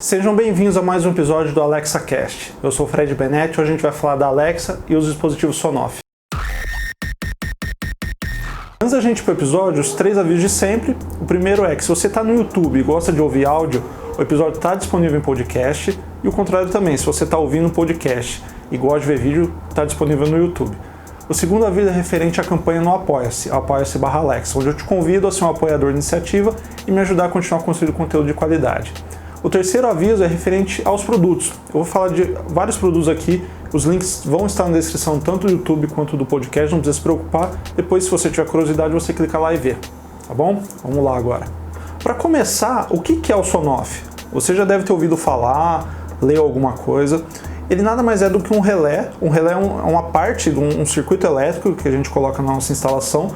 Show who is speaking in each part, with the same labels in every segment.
Speaker 1: Sejam bem-vindos a mais um episódio do Alexa Cast. Eu sou o Fred Benetti e hoje a gente vai falar da Alexa e os dispositivos Sonoff. Antes da gente ir para o episódio, os 3 avisos de sempre. O primeiro é que se você está no YouTube e gosta de ouvir áudio, o episódio está disponível em podcast, e o contrário também, se você está ouvindo um podcast e gosta de ver vídeo, está disponível no YouTube. O segundo aviso é referente à campanha no Apoia-se, apoia-se/Alexa, onde eu te convido a ser um apoiador da iniciativa e me ajudar a continuar construindo conteúdo de qualidade. O terceiro aviso é referente aos produtos. Eu vou falar de vários produtos aqui, os links vão estar na descrição tanto do YouTube quanto do podcast, não precisa se preocupar. Depois, se você tiver curiosidade, você clica lá e vê, tá bom? Vamos lá agora. Para começar, o que é o Sonoff? Você já deve ter ouvido falar, leu alguma coisa. Ele nada mais é do que um relé. Um relé é uma parte de um circuito elétrico que a gente coloca na nossa instalação,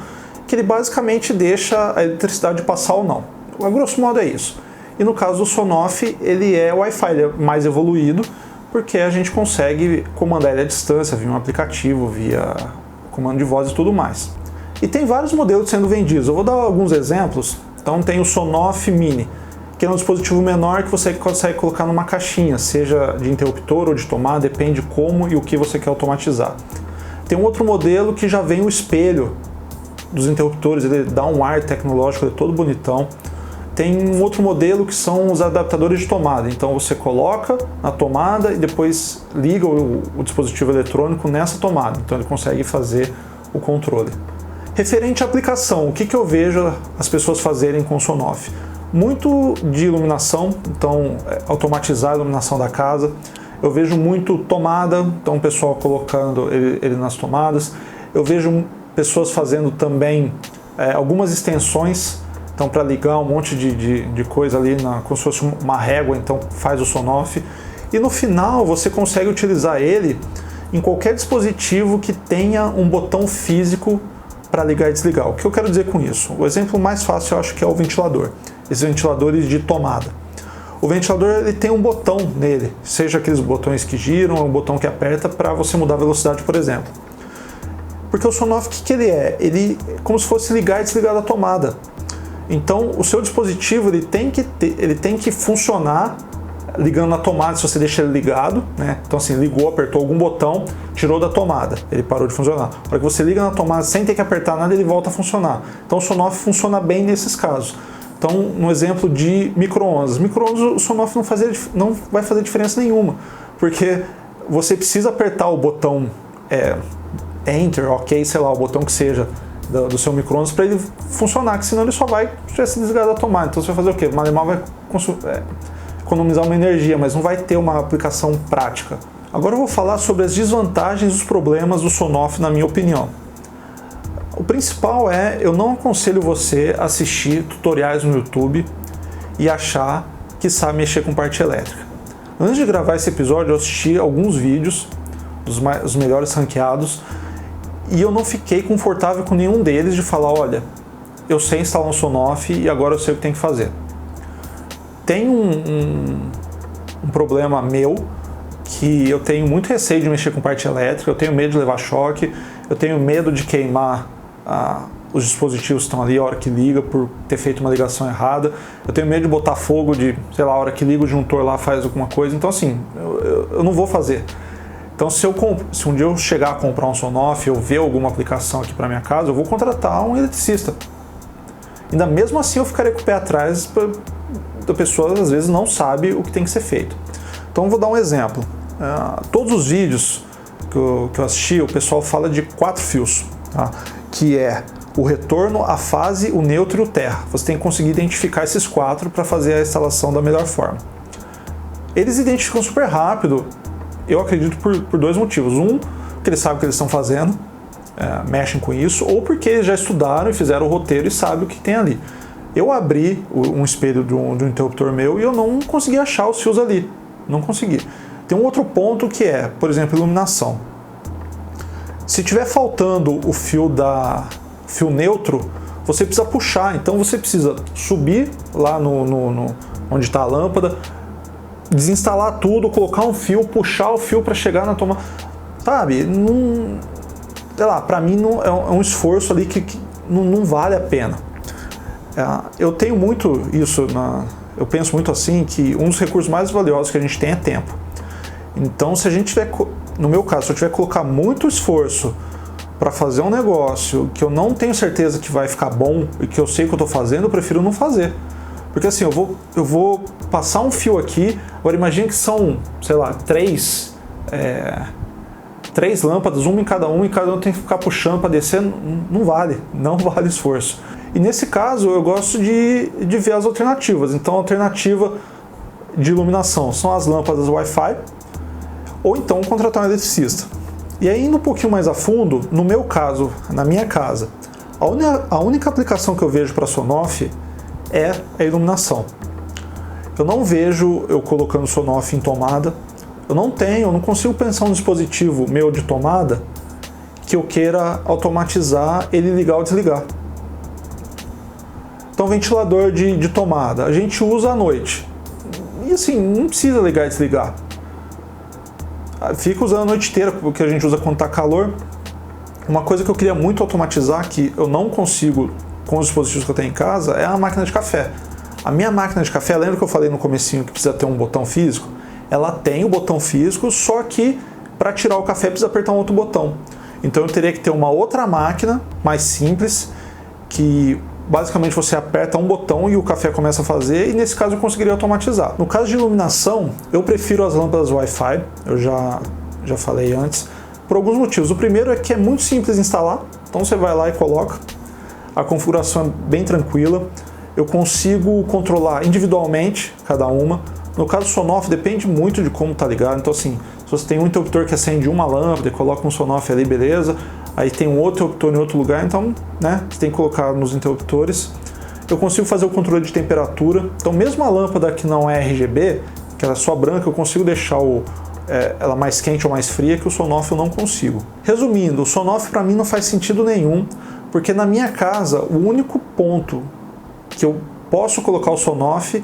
Speaker 1: que ele basicamente deixa a eletricidade passar ou não. A grosso modo é isso. E no caso do Sonoff, ele é Wi-Fi, ele é mais evoluído, porque a gente consegue comandar ele à distância, via um aplicativo, via comando de voz e tudo mais. E tem vários modelos sendo vendidos, eu vou dar alguns exemplos. Então tem o Sonoff Mini, que é um dispositivo menor que você consegue colocar numa caixinha, seja de interruptor ou de tomada, depende como e o que você quer automatizar. Tem um outro modelo que já vem o espelho dos interruptores, ele dá um ar tecnológico, ele é todo bonitão. Tem um outro modelo que são os adaptadores de tomada, então você coloca na tomada e depois liga o dispositivo eletrônico nessa tomada, então ele consegue fazer o controle. Referente à aplicação, o que eu vejo as pessoas fazerem com o Sonoff? Muito de iluminação, então automatizar a iluminação da casa. Eu vejo muito tomada, então o pessoal colocando ele nas tomadas. Eu vejo pessoas fazendo também algumas extensões. Então, para ligar um monte de coisa ali, como se fosse uma régua, então faz o Sonoff. E no final, você consegue utilizar ele em qualquer dispositivo que tenha um botão físico para ligar e desligar. O que eu quero dizer com isso? O exemplo mais fácil eu acho que é o ventilador. Esses ventiladores de tomada. O ventilador ele tem um botão nele, seja aqueles botões que giram, ou um botão que aperta para você mudar a velocidade, por exemplo. Porque o Sonoff, o que ele é? Ele é como se fosse ligar e desligar da tomada. Então, o seu dispositivo ele tem que funcionar ligando na tomada, se você deixa ele ligado, né? Então, assim, ligou, apertou algum botão, tirou da tomada, ele parou de funcionar. Na hora que você liga na tomada sem ter que apertar nada, ele volta a funcionar. Então, o Sonoff funciona bem nesses casos. Então, no exemplo de micro-ondas. Micro-ondas, o Sonoff não vai fazer diferença nenhuma, porque você precisa apertar o botão Enter, OK, sei lá, o botão que seja, do seu micro-ondas para ele funcionar, que senão ele só vai se desligar da tomada. Então você vai fazer o quê? O Malemar vai economizar uma energia, mas não vai ter uma aplicação prática. Agora eu vou falar sobre as desvantagens e os problemas do Sonoff, na minha opinião. O principal eu não aconselho você a assistir tutoriais no YouTube e achar que sabe mexer com parte elétrica. Antes de gravar esse episódio, eu assisti alguns vídeos, os melhores ranqueados, e eu não fiquei confortável com nenhum deles de falar, olha, eu sei instalar um Sonoff e agora eu sei o que tem que fazer. Tem um problema meu, que eu tenho muito receio de mexer com parte elétrica, eu tenho medo de levar choque, eu tenho medo de queimar os dispositivos que estão ali a hora que liga, por ter feito uma ligação errada, eu tenho medo de botar fogo sei lá, a hora que liga o disjuntor lá faz alguma coisa, então assim, eu não vou fazer. Então, se um dia eu chegar a comprar um Sonoff, eu ver alguma aplicação aqui para minha casa, eu vou contratar um eletricista. Ainda mesmo assim, eu ficarei com o pé atrás, da pessoa às vezes não sabe o que tem que ser feito. Então, eu vou dar um exemplo. Todos os vídeos que eu assisti, o pessoal fala de 4 fios, tá? Que é o retorno, a fase, o neutro e o terra. Você tem que conseguir identificar esses 4 para fazer a instalação da melhor forma. Eles identificam super rápido. Eu acredito por 2 motivos. Um, que eles sabem o que eles estão fazendo, mexem com isso, ou porque eles já estudaram e fizeram o roteiro e sabem o que tem ali. Eu abri um espelho de um interruptor meu e eu não consegui achar os fios ali. Não consegui. Tem um outro ponto que é, por exemplo, iluminação. Se tiver faltando o fio neutro, você precisa puxar. Então você precisa subir lá onde está a lâmpada, desinstalar tudo, colocar um fio, puxar o fio para chegar na tomada, sabe? Sei lá, para mim é um esforço ali que não vale a pena. Eu tenho muito isso eu penso muito assim, que um dos recursos mais valiosos que a gente tem é tempo. Então, se a gente tiver, no meu caso, se eu tiver que colocar muito esforço para fazer um negócio que eu não tenho certeza que vai ficar bom e que eu sei que eu estou fazendo, eu prefiro não fazer. Porque assim, eu vou passar um fio aqui, agora imagine que são, sei lá, três lâmpadas, uma em cada um tem que ficar puxando para descer, não vale esforço. E nesse caso eu gosto de ver as alternativas. Então a alternativa de iluminação são as lâmpadas Wi-Fi, ou então contratar um eletricista. E aí, indo um pouquinho mais a fundo, no meu caso, na minha casa, a única aplicação que eu vejo para Sonoff é a iluminação. Eu não vejo eu colocando Sonoff em tomada. Eu não consigo pensar um dispositivo meu de tomada que eu queira automatizar ele ligar ou desligar. Então, ventilador de tomada, a gente usa à noite. E assim, não precisa ligar e desligar. Fica usando a noite inteira, porque a gente usa quando está calor. Uma coisa que eu queria muito automatizar, que eu não consigo com os dispositivos que eu tenho em casa, é a máquina de café. A minha máquina de café, lembra que eu falei no comecinho que precisa ter um botão físico? Ela tem o botão físico, só que para tirar o café precisa apertar um outro botão. Então eu teria que ter uma outra máquina, mais simples, que basicamente você aperta um botão e o café começa a fazer, e nesse caso eu conseguiria automatizar. No caso de iluminação, eu prefiro as lâmpadas Wi-Fi, eu já falei antes, por alguns motivos. O primeiro é que é muito simples de instalar, então você vai lá e coloca. A configuração é bem tranquila, eu consigo controlar individualmente cada uma. No caso do Sonoff, depende muito de como está ligado, então assim, se você tem um interruptor que acende uma lâmpada e coloca um Sonoff ali, beleza. Aí tem um outro interruptor em outro lugar, então, você tem que colocar nos interruptores. Eu consigo fazer o controle de temperatura, então mesmo a lâmpada que não é RGB, que ela é só branca, eu consigo deixar ela mais quente ou mais fria, que o Sonoff eu não consigo. Resumindo, o Sonoff para mim não faz sentido nenhum, porque na minha casa o único ponto que eu posso colocar o Sonoff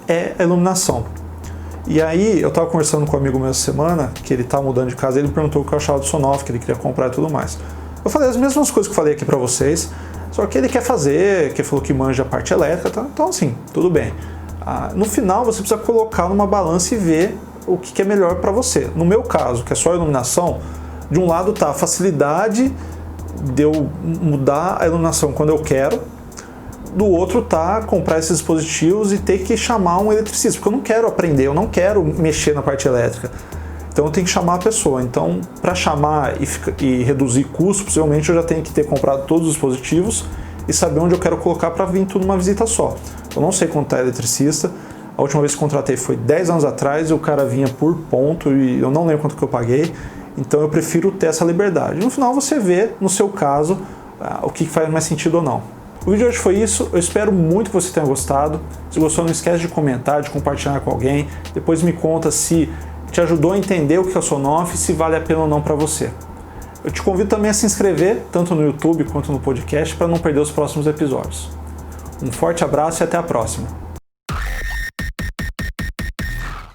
Speaker 1: é a iluminação. E aí, eu estava conversando com um amigo meu essa semana, que ele está mudando de casa, ele perguntou o que eu achava do Sonoff, que ele queria comprar e tudo mais. Eu falei as mesmas coisas que eu falei aqui para vocês, só que ele quer fazer, que falou que manja a parte elétrica, tá? Então assim, tudo bem. No final, você precisa colocar numa balança e ver o que é melhor para você. No meu caso, que é só a iluminação, de um lado está a facilidade de eu mudar a iluminação quando eu quero, do outro tá comprar esses dispositivos e ter que chamar um eletricista, porque eu não quero aprender, eu não quero mexer na parte elétrica. Então eu tenho que chamar a pessoa. Então, para chamar e reduzir custo, possivelmente eu já tenho que ter comprado todos os dispositivos e saber onde eu quero colocar para vir tudo numa visita só. Eu não sei quanto é eletricista. A última vez que contratei foi 10 anos atrás e o cara vinha por ponto e eu não lembro quanto que eu paguei. Então eu prefiro ter essa liberdade. No final você vê, no seu caso, o que faz mais sentido ou não. O vídeo de hoje foi isso, eu espero muito que você tenha gostado. Se gostou, não esquece de comentar, de compartilhar com alguém. Depois me conta se te ajudou a entender o que é o Sonoff e se vale a pena ou não para você. Eu te convido também a se inscrever, tanto no YouTube quanto no podcast, para não perder os próximos episódios. Um forte abraço e até a próxima!